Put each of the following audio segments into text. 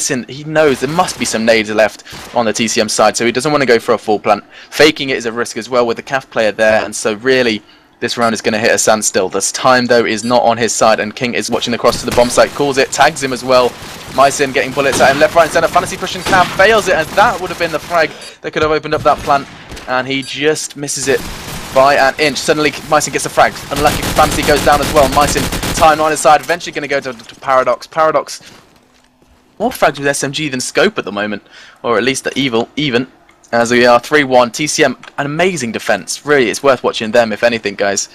he knows there must be some nades left on the TCM side, so he doesn't want to go for a full plant. Faking it is a risk as well with the CAF player there, and so really this round is going to hit a standstill. This time though is not on his side, and King is watching the cross to the bomb site, calls it, tags him as well. Mycin getting bullets at him, left, right and centre, Fantasy pushing CAF, fails it, and that would have been the frag that could have opened up that plant, and he just misses it by an inch. Suddenly Mycin gets a frag, unlucky, Fantasy goes down as well. Mycin time on his side, eventually going to go to Paradox. Paradox more frags with SMG than Scope at the moment, or at least the even, as we are 3-1. TCM, an amazing defense. Really, it's worth watching them, if anything, guys.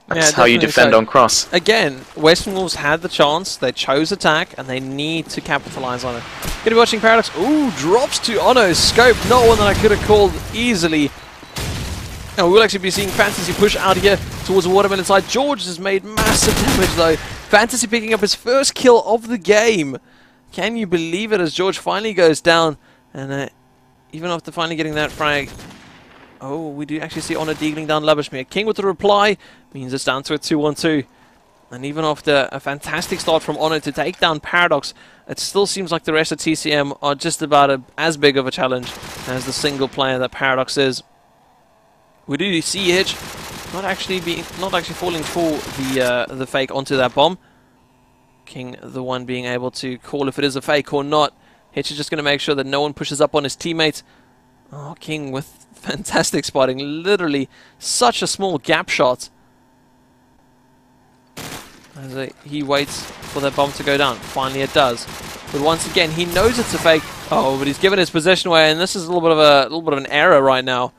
That's how you defend on cross. Again, Western Wolves had the chance, they chose attack, and they need to capitalize on it. Gonna be watching Paradox. Ooh, drops to Ono. Scope, not one that I could have called easily. And we will actually be seeing Fantasy push out here towards the watermelon side. George has made massive damage though. Fantasy picking up his first kill of the game. Can you believe it, as George finally goes down, and even after finally getting that frag, oh, we do actually see Honor deagling down Lubishmere. King with the reply means it's down to a 2-1-2. And even after a fantastic start from Honor to take down Paradox, it still seems like the rest of TCM are just about as big of a challenge as the single player that Paradox is. We do see Hitch not actually falling for the fake onto that bomb. King the one being able to call if it is a fake or not. Hitch is just going to make sure that no one pushes up on his teammates. Oh, King with fantastic spotting. Literally such a small gap shot. As he waits for that bomb to go down. Finally it does. But once again, he knows it's a fake. Oh, but he's given his position away, and this is a little bit of an error right now.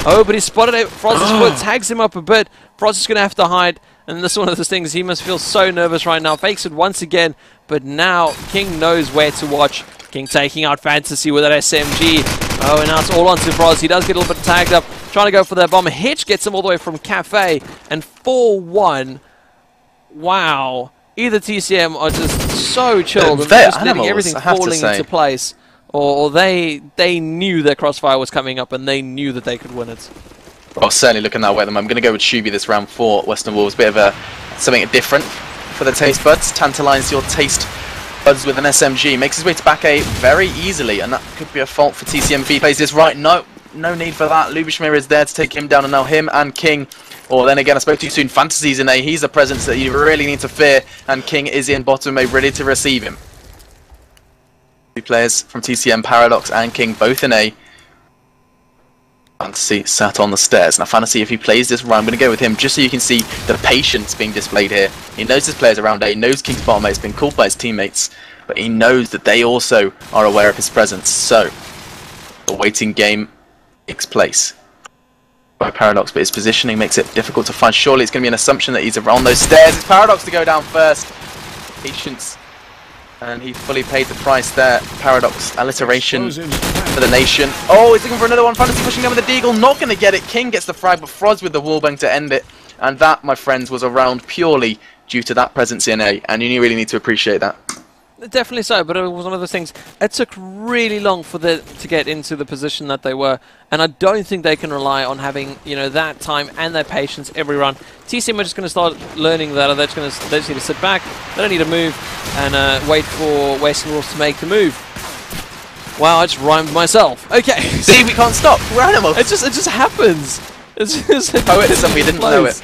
Oh, but he spotted it. Frost's foot tags him up a bit. Frost is going to have to hide. And this is one of those things, he must feel so nervous right now. Fakes it once again, but now King knows where to watch. King taking out Fantasy with that SMG. Oh, and now it's all onto Frost. He does get a little bit tagged up, trying to go for that bomb. Hitch gets him all the way from Cafe, and 4-1. Wow. Either TCM are just so chilled, and they're just letting everything falling into place. Or they knew their crossfire was coming up, and they knew that they could win it. Well, certainly looking that way at them. I'm going to go with Shuby this round for Western Wolves. Bit of something different for the taste buds. Tantalize your taste buds with an SMG. Makes his way to back A very easily, and that could be a fault for TCM if he plays this right. No need for that. Lubishmir is there to take him down, and now him and King. Or then again, I spoke too soon. Fantasy's in A. He's a presence that you really need to fear, and King is in bottom A, ready to receive him. Two players from TCM, Paradox and King, both in A. Fantasy sat on the stairs. Now Fantasy, if he plays this round, I'm going to go with him just so you can see the patience being displayed here. He knows his players around A, he knows King's bottom A, it's been called by his teammates, but he knows that they also are aware of his presence. So, the waiting game takes place by Paradox, but his positioning makes it difficult to find. Surely it's going to be an assumption that he's around those stairs. It's Paradox to go down first. Patience. And he fully paid the price there. Paradox, alliteration for the nation. Oh, he's looking for another one. Fantasy pushing down with the deagle. Not going to get it. King gets the frag, but Froz with the wallbang to end it. And that, my friends, was a round purely due to that presence in A. And you really need to appreciate that. Definitely so, but it was one of those things. It took really long for them to get into the position that they were, and I don't think they can rely on having, you know, that time and their patience every run. TCM are just going to start learning that. They just need to sit back. They don't need to move and wait for Western Wolves to make the move. Wow, I just rhymed myself. Okay, see, we can't stop. We're animals. It just happens. It's just poetism. We didn't know it.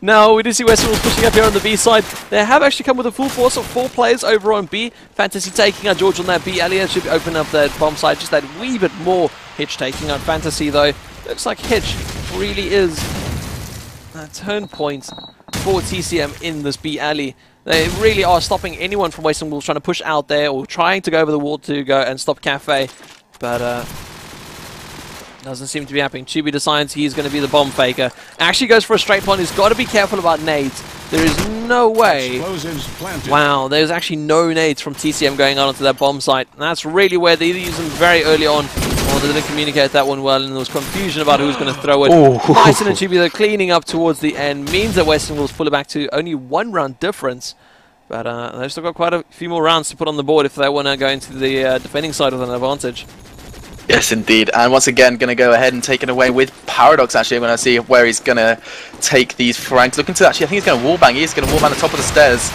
Now, we do see Western Wolves pushing up here on the B side. They have actually come with a full force of 4 players over on B. Fantasy taking out George on that B. Elliot should open up that bomb side just that wee bit more. Hitch taking out Fantasy, though. Looks like Hitch really is a turn point for TCM in this B alley. They really are stopping anyone from Western Wolves trying to push out there or trying to go over the wall to go and stop Cafe. But, doesn't seem to be happening. Chibi decides he's going to be the bomb faker. Actually goes for a straight one. He's got to be careful about nades. There is no way. Wow, there's actually no nades from TCM going on onto that bomb site. And that's really where they either use them very early on, or they didn't communicate that one well, and there was confusion about who's going to throw it. Mycin and Chibi, they're cleaning up towards the end. Means that Western Wolves pull it back to only 1 round difference. But they've still got quite a few more rounds to put on the board if they want to go into the defending side with an advantage. Yes, indeed. And once again, going to go ahead and take it away with Paradox, actually. I'm going to see where he's going to take these frags. Looking to actually, I think he's going to wallbang. He's going to wallbang the top of the stairs.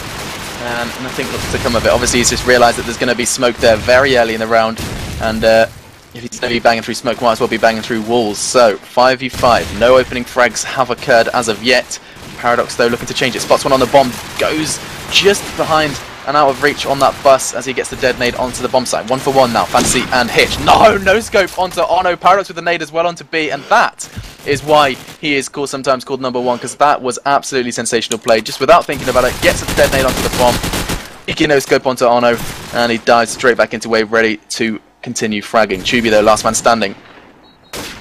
and nothing looks to come of it. Obviously, he's just realised that there's going to be smoke there very early in the round, and if he's going to be banging through smoke, might as well be banging through walls. So 5v5, no opening frags have occurred as of yet. Paradox though looking to change it, spots one on the bomb, goes just behind and out of reach on that bus as he gets the dead nade onto the bomb site. 1 for 1 now, Fantasy and Hitch. No scope onto Ono, Paradox with the nade as well onto B, and that is why he is sometimes called number one, because that was absolutely sensational play. Just without thinking about it, gets the dead nade onto the bomb, Iki no scope onto Ono, and he dives straight back into wave, ready to continue fragging. Chubi though, last man standing.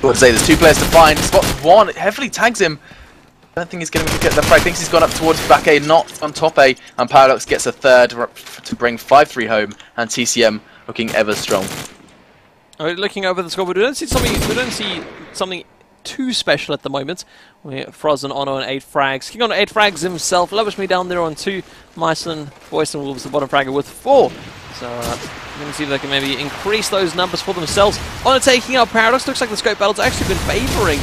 What to say, there's 2 players to find, spots one, it heavily tags him. I don't think he's going to get the frag. Thinks he's gone up towards back A, not on top A, and Paradox gets a third to bring 5-3 home, and TCM looking ever strong. Looking over the scoreboard, we don't see something too special at the moment. We're Frozen Ono on 8 frags. King on 8 frags himself. Lavish me down there on 2. Myson, Voice and Wolves, the bottom fragger with 4. So we're going to see if they can maybe increase those numbers for themselves. Ono taking out Paradox. Looks like the scope battle's actually been favouring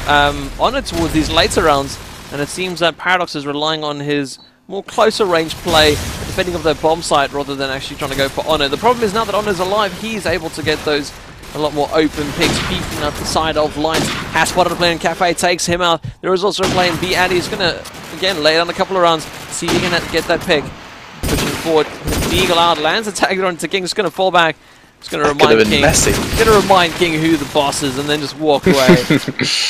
Ono towards these later rounds, and it seems that Paradox is relying on his more closer range play, defending of their bomb site rather than actually trying to go for Ono. The problem is now that Ono's alive, he's able to get those a lot more open picks, peeking out the side of lines. Has spotted a player in Cafe, takes him out. There is also a player in B. Addy. He's going to, again, lay down a couple of rounds, see if he can get that pick. Pushing forward, the Eagle out, lands a tag onto King, just going to fall back. Just going to remind King who the boss is, and then just walk away.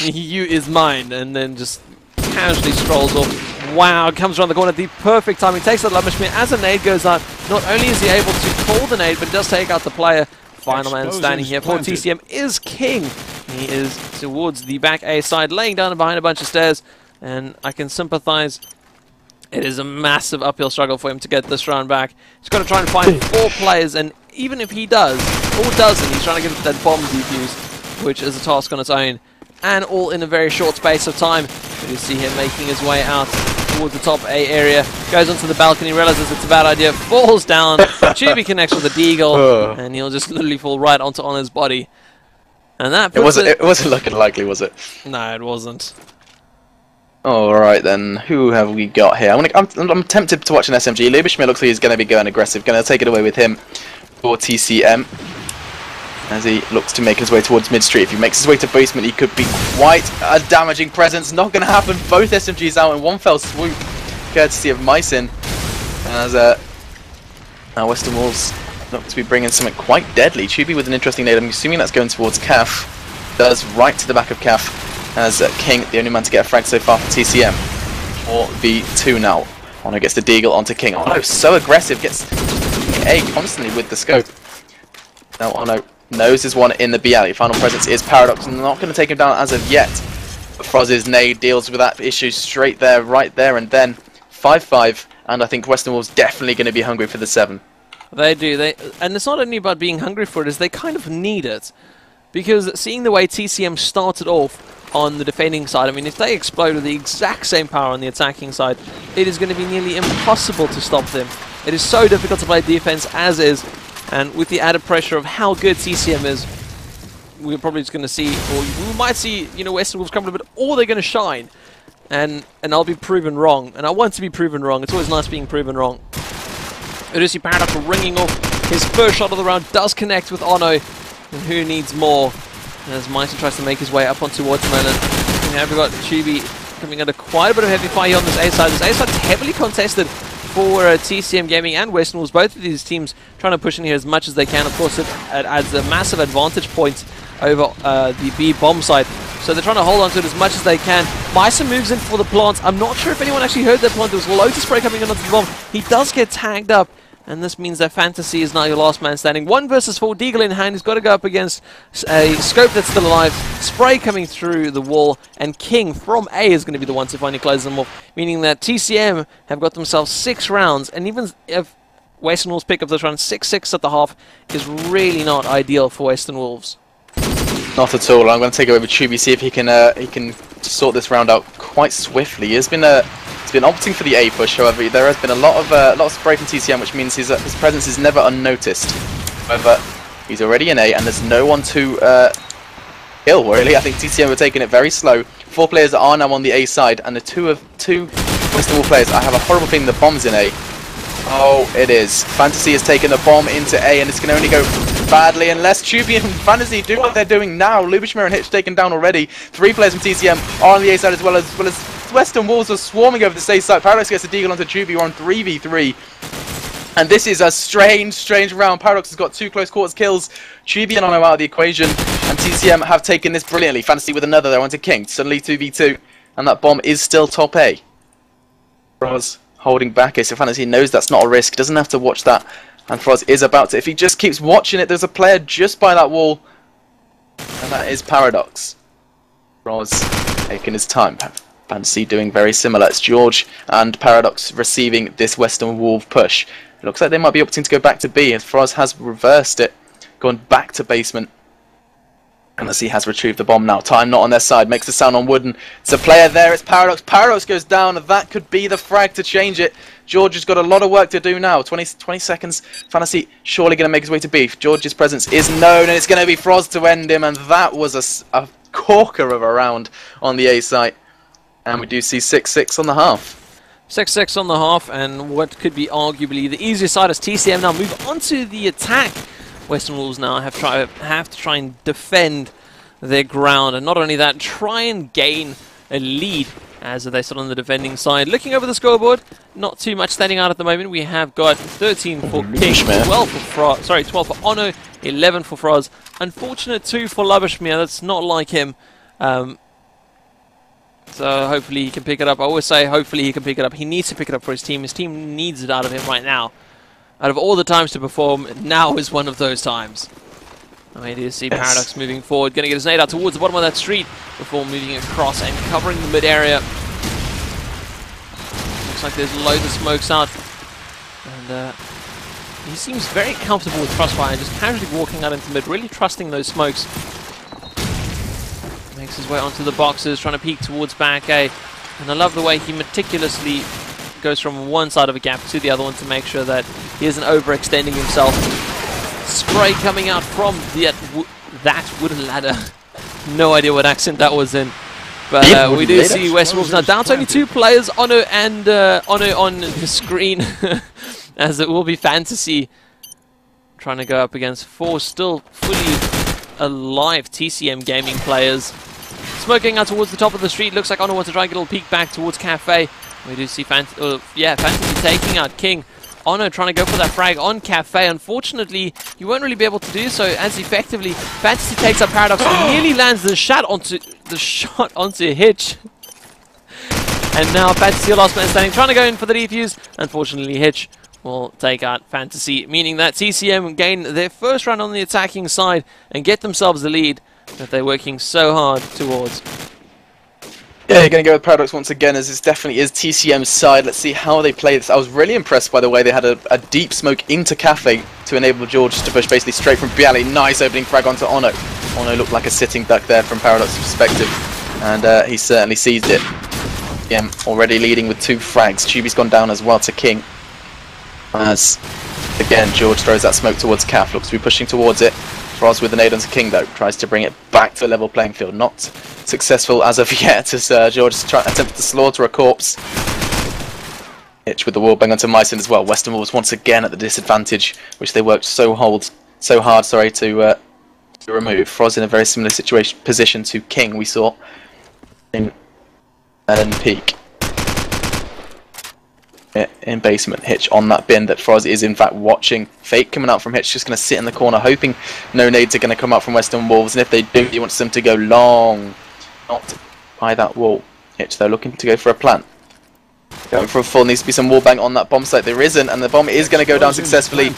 You is mine, and then just casually strolls off. Wow, comes around the corner, the perfect timing. Takes out Lamishmir as a nade goes out. Not only is he able to call the nade, but he does take out the player. Final man standing here for TCM is King. He is towards the back A side, laying down behind a bunch of stairs, and I can sympathize. It is a massive uphill struggle for him to get this round back. He's got to try and find 4 players, and even if he does, or doesn't, he's trying to get that bomb defused, which is a task on its own, and all in a very short space of time. You see him making his way out towards the top A area, goes onto the balcony, realizes it's a bad idea, falls down, Chubi connects with the Deagle, and he'll just literally fall right onto Honor's body. And that puts it wasn't looking likely, was it? No, it wasn't. Alright then, who have we got here? I'm tempted to watch an SMG. Lubishmir looks like he's going to be going aggressive, going to take it away with him for TCM. As he looks to make his way towards mid-street. If he makes his way to basement, he could be quite a damaging presence. Not going to happen. Both SMGs out in one fell swoop, courtesy of Myson. As now Western Wolves look to be bringing something quite deadly. Chubi with an interesting nade. I'm assuming that's going towards Caf. Does right to the back of Caf. As King, the only man to get a frag so far for TCM. 4v2 now. Ono gets the Deagle onto King. Ono so aggressive, gets A constantly with the scope. Now Ono knows his one in the B alley. Final presence is Paradox. Not going to take him down as of yet. Froz's nade deals with that issue straight there, right there, and then 5-5. And I think Western Wolves definitely going to be hungry for the 7. They do. And it's not only about being hungry for it, is they kind of need it. Because seeing the way TCM started off on the defending side, I mean, if they explode with the exact same power on the attacking side, it is going to be nearly impossible to stop them. It is so difficult to play defense as is, and with the added pressure of how good TCM is, we're probably just going to see, or we might see, you know, Western Wolves come a little bit, or they're going to shine, and I'll be proven wrong, and I want to be proven wrong. It's always nice being proven wrong. Odyssey Paradox ringing off his first shot of the round, does connect with Ono, and who needs more? As Myson tries to make his way up onto Watermelon. And now we've got Chubi coming under quite a bit of heavy fire here on this A side. This A side is heavily contested for TCM Gaming and Western Wolves. Both of these teams trying to push in here as much as they can. Of course, it adds a massive advantage point over the B bomb side. So they're trying to hold on to it as much as they can. Myson moves in for the plant. I'm not sure if anyone actually heard that plant. There was loads of spray coming in onto the bomb. He does get tagged up. And this means that Fantasy is now your last man standing. 1 versus 4, Deagle in hand. He's got to go up against a scope that's still alive. Spray coming through the wall. And King from A is going to be the one to finally close them off. Meaning that TCM have got themselves 6 rounds. And even if Western Wolves pick up this round, 6-6 at the half is really not ideal for Western Wolves. Not at all. I'm going to take it over Chubi, see if he can sort this round out quite swiftly. He's been opting for the A push. However, there has been a lot of spray from TCM, which means his presence is never unnoticed. However, he's already in A, and there's no one to kill. Really, I think TCM are taking it very slow. 4 players are now on the A side, and the two Western Wolf players. I have a horrible feeling the bomb's in A. Oh, it is. Fantasy has taken the bomb into A, and it's going to only go badly unless Tubi and Fantasy do what they're doing now. Lubishmir and Hitch taken down already. 3 players from TCM are on the A side as well as Western Wolves are swarming over the A side. Paradox gets a deagle onto Tubi. We're on 3v3. And this is a strange round. Paradox has got 2 close quarters kills. Tubi and Ono out of the equation. And TCM have taken this brilliantly. Fantasy with another. They're onto King. Suddenly 2v2. And that bomb is still top A. Froz holding back. So Fantasy knows that's not a risk. Doesn't have to watch that. And Froz is about to. If he just keeps watching it, there's a player just by that wall. And that is Paradox. Froz taking his time. Fantasy doing very similar. It's George and Paradox receiving this Western Wolf push. It looks like they might be opting to go back to B, as Froz has reversed it, gone back to basement. And let's see, has retrieved the bomb now. Time not on their side, makes the sound on Wooden. It's a player there, it's Paradox. Paradox goes down, and that could be the frag to change it. George has got a lot of work to do now. 20 seconds. Fantasy surely going to make his way to B. George's presence is known, and it's going to be Froz to end him, and that was a corker of a round on the A site. And we do see 6-6 on the half. 6-6 on the half, and what could be arguably the easier side as TCM now move onto the attack. Western Wolves now have to try and defend their ground, and not only that, try and gain a lead as they sit on the defending side. Looking over the scoreboard, not too much standing out at the moment. We have got 13 for King, 12 for Froz, sorry, 12 for Ono, 11 for Froz. Unfortunate 2 for Lubishmir. That's not like him. So hopefully he can pick it up. I always say hopefully he can pick it up. He needs to pick it up for his team. His team needs it out of him right now. Out of all the times to perform, now is one of those times. I mean, you see Paradox moving forward, going to get his nade out towards the bottom of that street before moving across and covering the mid area. Looks like there's loads of smokes out. And he seems very comfortable with Crossfire, just casually walking out into mid, really trusting those smokes. Makes his way onto the boxes, trying to peek towards back A. And I love the way he meticulously goes from one side of a gap to the other one to make sure that he isn't overextending himself. Spray coming out from that wooden ladder. No idea what accent that was in. But we do see Western Wolves now down to only 2 players, Ono and Ono on the screen. As it will be Fantasy trying to go up against 4 still fully alive TCM gaming players. Smoking out towards the top of the street. Looks like Ono wants to try and get a little peek back towards Cafe. We do see Fantasy taking out King. Ono trying to go for that frag on Cafe. Unfortunately, he won't really be able to do so as effectively. Fantasy takes up Paradox and nearly lands the shot onto Hitch. And now Fantasy, last man standing, trying to go in for the defuse. Unfortunately, Hitch will take out Fantasy, meaning that TCM gain their first run on the attacking side and get themselves the lead that they're working so hard towards. Yeah, you're going to go with Paradox once again, as this definitely is TCM's side. Let's see how they play this. I was really impressed by the way they had a deep smoke into Cafe to enable George to push basically straight from Bialy. Nice opening frag onto Ono. Ono looked like a sitting duck there from Paradox's perspective, and he certainly seized it. Yeah, already leading with 2 frags. Tubi's gone down as well to King. As, again, George throws that smoke towards Caf. Looks to be pushing towards it. Froz with the nade onto King, though. Tries to bring it back to a level playing field. Not successful as of yet, as George attempts to slaughter a corpse. Hitch with the wall bang onto Myson as well. Western Wolves once again at the disadvantage, which they worked so hard to remove. Froz in a very similar position to King we saw in peak. In basement. Hitch on that bin that Froz is in fact watching. Fake coming out from Hitch, just going to sit in the corner hoping no nades are going to come out from Western Wolves, and if they do, he wants them to go long, not by that wall. Hitch though looking to go for a plant. Going for a full, needs to be some wall bang on that bomb site. There isn't, and the bomb is going to go down successfully.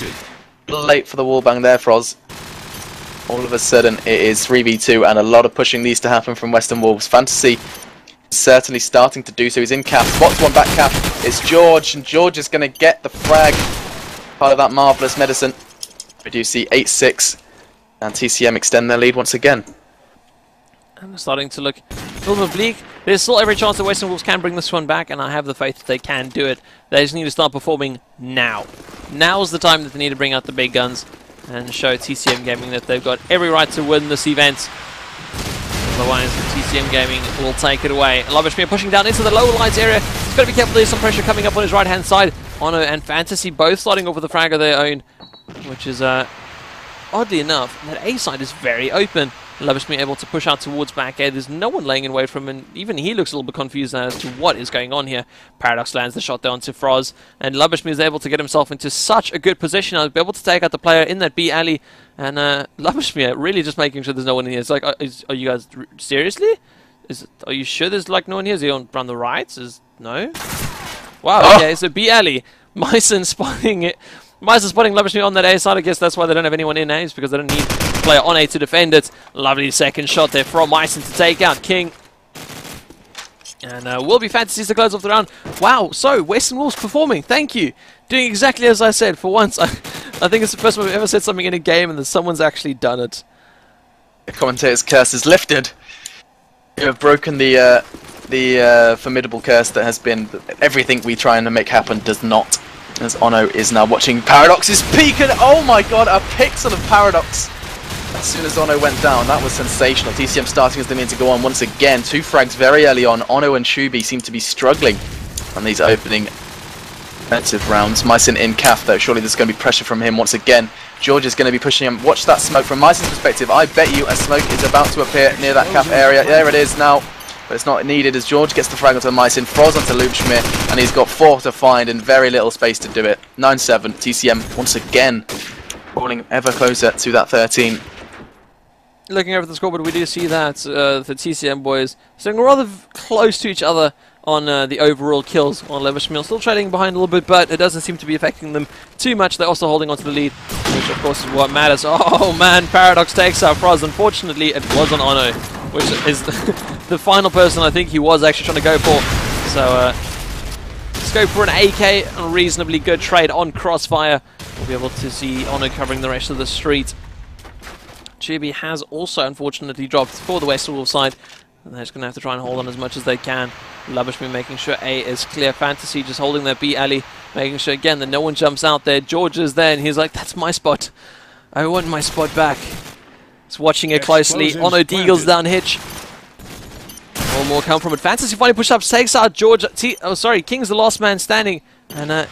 Late for the wall bang there, Froz. All of a sudden it is 3v2 and a lot of pushing needs to happen from Western Wolves. Fantasy certainly starting to do so. He's in Cap, spots one back Cap. It's George, and George is going to get the frag. Part of that marvellous medicine. We do see 8-6, and TCM extend their lead once again. And starting to look a little bit bleak. There's still every chance that Western Wolves can bring this one back, and I have the faith that they can do it. They just need to start performing now. Now's the time that they need to bring out the big guns and show TCM Gaming that they've got every right to win this event. Otherwise, TCM Gaming will take it away. Lubishmir pushing down into the low lights area. He's got to be careful, there's some pressure coming up on his right-hand side. Ono and Fantasy both starting off with a frag of their own, which is, oddly enough, that A side is very open. Lubishme able to push out towards back A. There's no one laying in wait for him, and even he looks a little bit confused as to what is going on here. Paradox lands the shot there onto Froz, and Lubishme is able to get himself into such a good position. I'll be able to take out the player in that B alley, and Lubishme really just making sure there's no one in here. It's like, are you guys seriously? Are you sure there's like no one here? Is he on the right? No? Wow, okay, so B alley. Myson spotting it. Myson spotting Lubishme on that A side. I guess that's why they don't have anyone in A, is because they don't need a player on A to defend it. Lovely second shot there from Myson to take out King. And will be Fantasies to close off the round. Wow, so Western Wolves performing. Thank you. Doing exactly as I said. For once, I think it's the first time I've ever said something in a game and that someone's actually done it. The commentator's curse is lifted. You have broken the formidable curse that has been everything we try and make happen does not. As Ono is now watching Paradox's peak, and oh my god, a pixel of Paradox as soon as Ono went down. That was sensational. TCM starting as they mean to go on once again. 2 frags very early on. Ono and Shubi seem to be struggling on these opening offensive rounds. Myson in Calf though, surely there's going to be pressure from him once again. George is going to be pushing him. Watch that smoke from Myson's perspective. I bet you a smoke is about to appear near that Calf area. There it is now. But it's not needed as George gets the frag onto Myson, Froz onto Lubishme, and he's got 4 to find and very little space to do it. 9-7, TCM once again falling ever closer to that 13. Looking over the scoreboard, we do see that the TCM boys sitting rather close to each other on the overall kills on Lubishme. Still trailing behind a little bit, but it doesn't seem to be affecting them too much. They're also holding onto the lead, which of course is what matters. Oh man, Paradox takes out Froz. Unfortunately, it was on Ono, which is the final person I think he was actually trying to go for. So let's go for an AK, a reasonably good trade on Crossfire. We'll be able to see Ono covering the rest of the street. Chibi has also unfortunately dropped for the Western Wolves side. And they're just going to have to try and hold on as much as they can. Lubishme making sure A is clear. Fantasy just holding their B alley, making sure again that no one jumps out there. George is there and he's like, that's my spot. I want my spot back. He's watching it closely. Ono deagles down Hitch. One more come from it. Fantasy finally push up, takes out George. King's the last man standing. And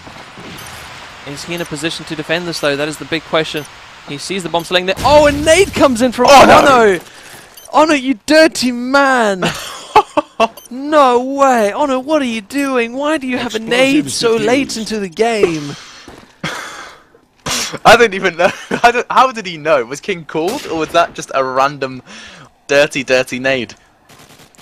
is he in a position to defend this though? That is the big question. He sees the bomb sling there. Oh, and nade comes in from Ono. No. Ono, you dirty man! No way! Ono, what are you doing? Why do you have a nade so late into the game? I don't even know. How did he know? Was King called, or was that just a random dirty nade?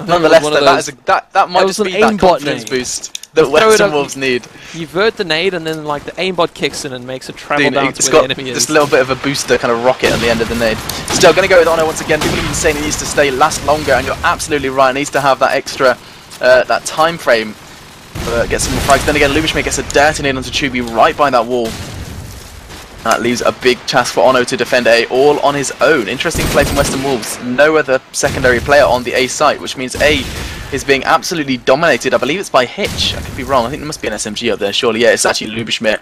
Nonetheless, that might just be that confidence boost that Western Wolves need. You vert the nade and then like the aimbot kicks in and makes it travel down to where the enemy is. Just a little bit of a booster kind of rocket at the end of the nade. Still going to go with Ono once again. People have been saying it needs to stay last longer, and you're absolutely right. It needs to have that extra that time frame. Get some more frags. Then again, Lubishme gets a dirty nade onto Chubi right by that wall. That leaves a big task for Ono to defend A all on his own. Interesting play from Western Wolves. No other secondary player on the A site, which means A is being absolutely dominated. I believe it's by Hitch. I could be wrong. I think there must be an SMG up there, surely. Yeah, it's actually Lubishme.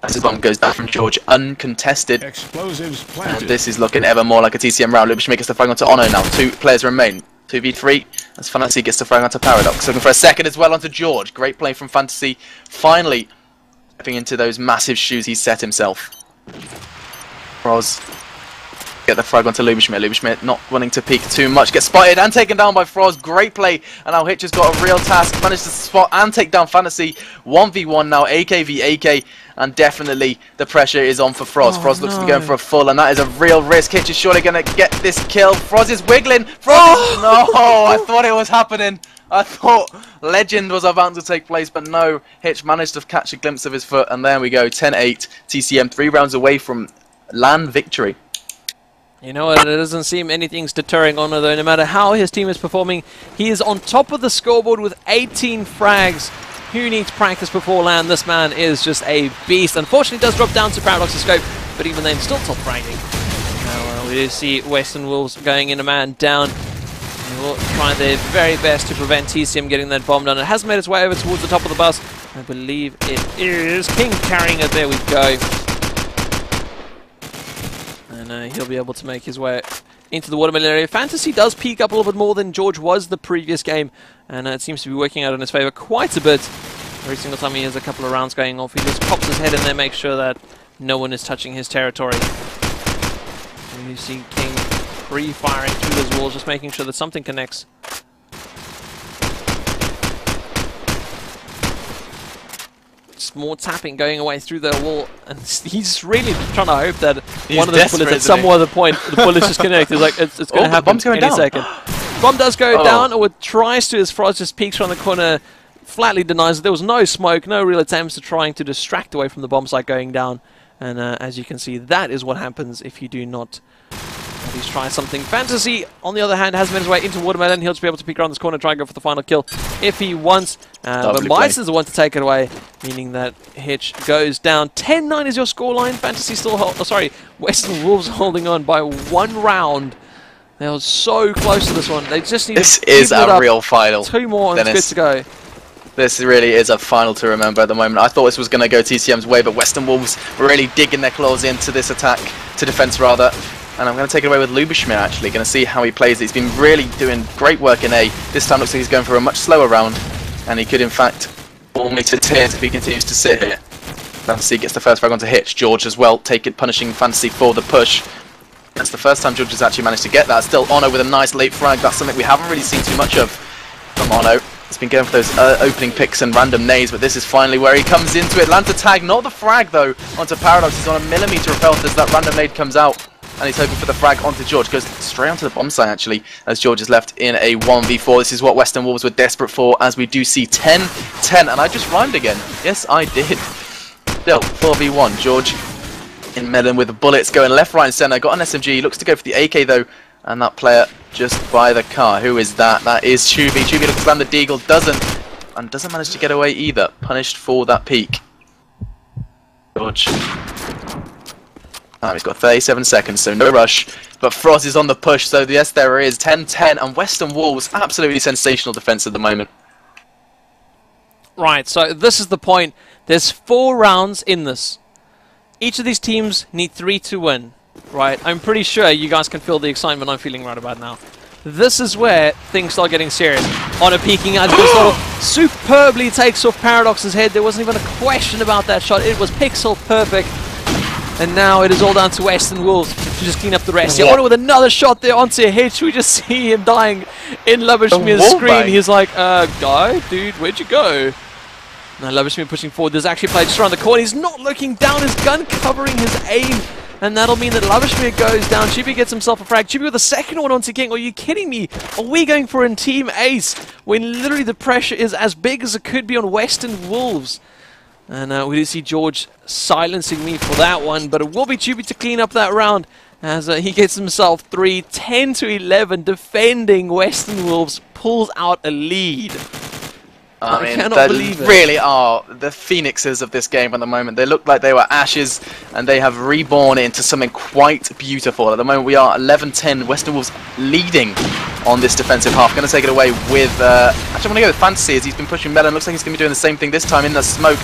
As his bomb goes down from George, uncontested. Explosives planted. And this is looking ever more like a TCM round. Lubishme gets the frag onto Ono now. 2 players remain. 2v3 as Fantasy gets the frag onto Paradox. Looking for a second as well onto George. Great play from Fantasy. Finally stepping into those massive shoes he's set himself. Froz get the frag onto Lubishme. Lubishme not wanting to peek too much. Gets spotted and taken down by Froz. Great play. And now Hitch has got a real task. Managed to spot and take down Fantasy. 1v1 now. AK v AK. And definitely the pressure is on for Froz. Froz looks to be going for a full, and that is a real risk. Hitch is surely going to get this kill. Froz is wiggling. Froz no, I thought it was happening. I thought legend was about to take place, but no. Hitch managed to catch a glimpse of his foot, and there we go. 10-8. TCM 3 rounds away from land victory. You know what, it doesn't seem anything's deterring Ono though. No matter how his team is performing, he is on top of the scoreboard with 18 frags. Who needs practice before land? This man is just a beast. Unfortunately, it does drop down to Paradox's scope, but even then, still top fragging. Now we do see Western Wolves going in a man down. They will try their very best to prevent TCM getting that bomb done. It has made its way over towards the top of the bus. I believe it is King carrying it. There we go. And he'll be able to make his way into the watermelon area. Fantasy does peak up a little bit more than George was the previous game, and it seems to be working out in his favour quite a bit. Every single time he has a couple of rounds going off, he just pops his head in there, makes sure that no one is touching his territory. And you see King pre-firing through those walls, just making sure that something connects. Just more tapping going away through the wall, and he's really trying to hope that one of those bullets at some other point, the bullet's just connect. He's like, it's going to happen any second. Bomb does go down, or it tries to, as Frost just peeks around the corner, flatly denies it. There was no smoke, no real attempts to trying to distract away from the bomb site going down. And as you can see, that is what happens if you do not at least try something. Fantasy, on the other hand, has made his way into Watermelon. He'll just be able to peek around this corner, try and go for the final kill if he wants. But Mice is the one to take it away, meaning that Hitch goes down. 10-9 is your scoreline. Fantasy still Western Wolves holding on by 1 round. They were so close to this one. They just need This is a real final. 2 more and it's good to go. This really is a final to remember at the moment. I thought this was going to go TCM's way, but Western Wolves were really digging their claws into this attack, to defense rather. And I'm going to take it away with Lubishmir actually, going to see how he plays it. He's been really doing great work in A. This time looks like he's going for a much slower round, and he could in fact fall me to tears if he continues to sit here. Fantasy gets the first frag onto Hitch. George as well, punishing Fantasy for the push. That's the first time George has actually managed to get that. Still Ono with a nice late frag. That's something we haven't really seen too much of from Ono. He's been going for those opening picks and random nades, but this is finally where he comes into it. Lands a tag, not the frag though, onto Paradox. He's on a millimeter of health as that random nade comes out. And he's hoping for the frag onto George. Goes straight onto the bomb site actually, as George is left in a 1v4. This is what Western Wolves were desperate for, as we do see 10-10. And I just rhymed again. Yes, I did. Still, 4v1. George in melon with the bullets going left, right and centre. Got an SMG. He looks to go for the AK though. And that player just by the car. Who is that? That is Chubby. Chubby looks to slam the deagle. Doesn't manage to get away either. Punished for that peek. George. He's got 37 seconds, so no rush. But Frost is on the push, so yes, there is 10-10. And Western Wolves, absolutely sensational defense at the moment. Right, so this is the point. There's 4 rounds in this. Each of these teams need 3 to win. Right, I'm pretty sure you guys can feel the excitement I'm feeling right about now. This is where things start getting serious. Ono peeking out, Pixel superbly takes off Paradox's head. There wasn't even a question about that shot. It was pixel perfect. And now it is all down to Western Wolves to just clean up the rest. Yeah, Ono with another shot there onto Hitch. We just see him dying in Lubishmir's screen. He's like, guy, dude, where'd you go? Now Lubishmir pushing forward. There's actually a play just around the corner. He's not looking down. His gun covering his aim. And that'll mean that Lubishmir goes down. Chibi gets himself a frag. Chibi with the second one onto King. Are you kidding me? Are we going for a team ace when literally the pressure is as big as it could be on Western Wolves? And we do see George silencing me for that one, but it will be Chibi to clean up that round as he gets himself 3, 10-11, defending Western Wolves, pulls out a lead. I mean, they really are the phoenixes of this game at the moment. They look like they were ashes, and they have reborn into something quite beautiful. At the moment, we are 11-10. Western Wolves leading on this defensive half. Going to take it away with... actually, I'm going to go with Fantasy, as he's been pushing Melon. Looks like he's going to be doing the same thing this time in the smoke,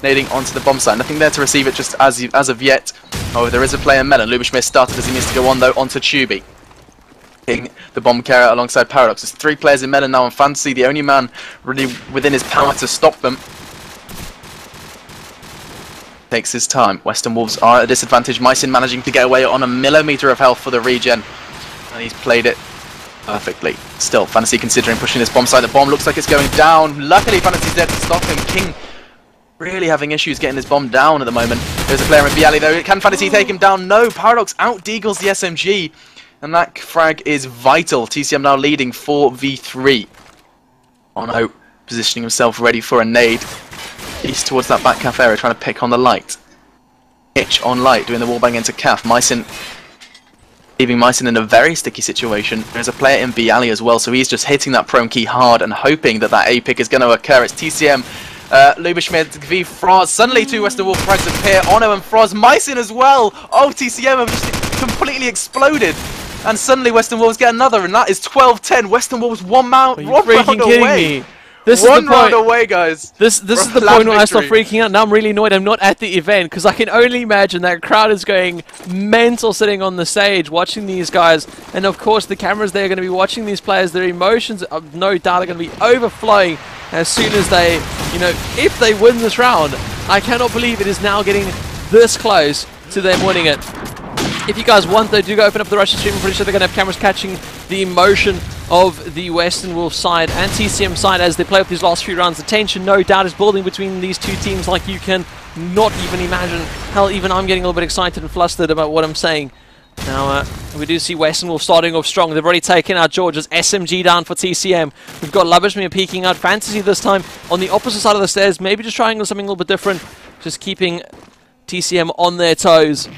nading onto the bomb site. Nothing there to receive it just as of yet. Oh, there is a player in Melon. Lubishmir started as he needs to go on, though, onto Chubby. The bomb carrier alongside Paradox. There's 3 players in Melon now on Fantasy, the only man really within his power to stop them. Takes his time. Western Wolves are at a disadvantage. Mycin managing to get away on a millimeter of health for the regen. And he's played it perfectly. Still, Fantasy considering pushing this bomb site. The bomb looks like it's going down. Luckily, Fantasy's there to stop him. King really having issues getting this bomb down at the moment. There's a player in Bialy though. Can Fantasy take him down? No. Paradox out-deagles the SMG. And that frag is vital. TCM now leading 4v3. Ono positioning himself ready for a nade. East towards that back calf area, trying to pick on the light. Hitch on light, doing the wallbang into calf. Mycin, leaving Mycin in a very sticky situation. There's a player in Bialy as well, so he's just hitting that prone key hard and hoping that that A pick is going to occur. It's TCM. Lubishmir v Froz. Suddenly 2 Western Wolf frags appear. Ono and Froz. Mycin as well. Oh, TCM have just completely exploded. And suddenly Western Wolves get another, and that is 12-10. Western Wolves one round away. This is the point. Round away, guys. This is the point where I start freaking out. Now I'm really annoyed I'm not at the event, because I can only imagine that crowd is going mental sitting on the stage watching these guys. And of course the cameras there are going to be watching these players. Their emotions, no doubt, are going to be overflowing as soon as they, you know, if they win this round. I cannot believe it is now getting this close to them winning it. If you guys want, though, do go open up the Russian stream. I'm pretty sure they're going to have cameras catching the emotion of the Western Wolves side and TCM side as they play up these last few rounds. The tension, no doubt, is building between these two teams like you can not even imagine. Hell, even I'm getting a little bit excited and flustered about what I'm saying. Now, we do see Western Wolves starting off strong. They've already taken out George's SMG down for TCM. We've got Lubishmir peeking out. Fantasy this time on the opposite side of the stairs. Maybe just trying something a little bit different. Just keeping TCM on their toes.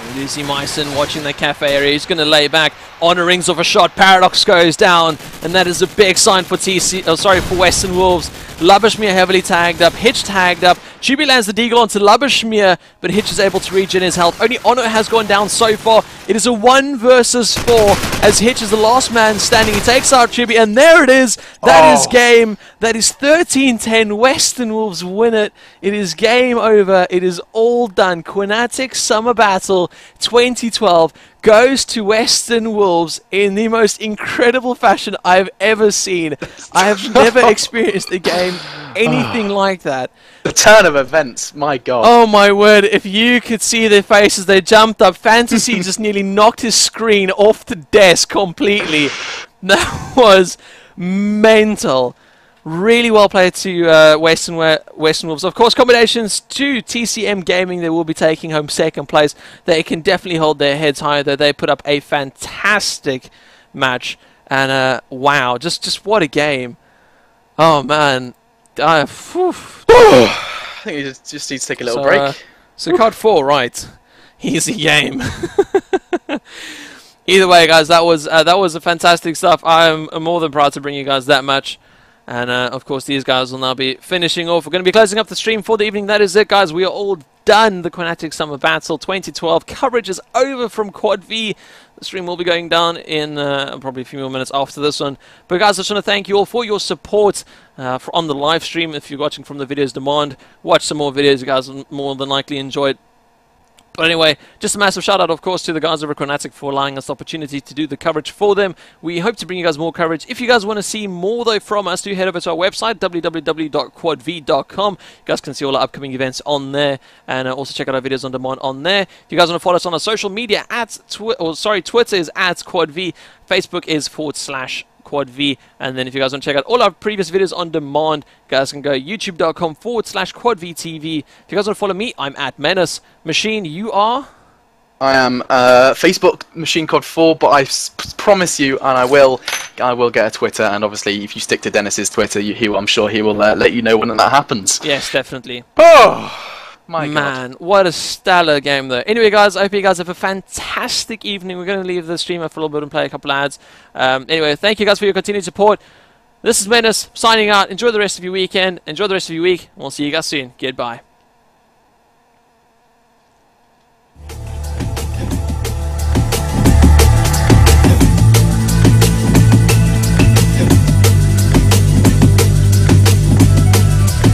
We do see Myson watching the cafe area. He's going to lay back. Honor rings off a shot. Paradox goes down. And that is a big sign for for Western Wolves. Lubishmir heavily tagged up. Hitch tagged up. Chubi lands the deagle onto Lubishmir, but Hitch is able to regen his health. Only Ono has gone down so far. It is a 1 versus 4 as Hitch is the last man standing. He takes out Chubi, and there it is. That is game. That is 13-10. Western Wolves win it. It is game over. It is all done. Qnatek Summer Battle 2012 goes to Western Wolves in the most incredible fashion I've ever seen. I have never experienced a game anything like that. The turn of events, my god. Oh my word, if you could see their faces, they jumped up. Fantasy just nearly knocked his screen off the desk completely. That was mental. Really well played to Western Wolves. Of course, combinations to TCM Gaming, they will be taking home second place. They can definitely hold their heads higher, though. They put up a fantastic match. And wow, just what a game. Oh, man. I think you just need to take a little break. So card 4, right. Easy game. Either way, guys, that was a fantastic stuff. I'm more than proud to bring you guys that match. And, of course, these guys will now be finishing off. We're going to be closing up the stream for the evening. That is it, guys. We are all done. The Qnatek Summer Battle 2012 coverage is over from Quad V. The stream will be going down in probably a few more minutes after this one. But, guys, I just want to thank you all for your support on the live stream. If you're watching from the videos demand, watch some more videos. You guys will more than likely enjoy it. But anyway, just a massive shout out, of course, to the guys over at Qnatek for allowing us the opportunity to do the coverage for them. We hope to bring you guys more coverage. If you guys want to see more, though, from us, do head over to our website, www.quadv.com. You guys can see all our upcoming events on there, and also check out our videos on demand on there. If you guys want to follow us on our social media, Twitter is @QuadV, Facebook is /Quad V, and then if you guys want to check out all our previous videos on demand, you guys can go youtube.com/QuadVTV. If you guys want to follow me, I'm @Menace. Machine, you are? I am Facebook MachineCod4, but I promise you, and I will get a Twitter, and obviously if you stick to Dennis's Twitter, I'm sure he will let you know when that happens. Yes, definitely. Oh! My man, what a stellar game, though. Anyway, guys, I hope you guys have a fantastic evening. We're going to leave the stream up for a little bit and play a couple ads. Anyway, thank you guys for your continued support. This is Menace, signing out. Enjoy the rest of your weekend. Enjoy the rest of your week. And we'll see you guys soon. Goodbye.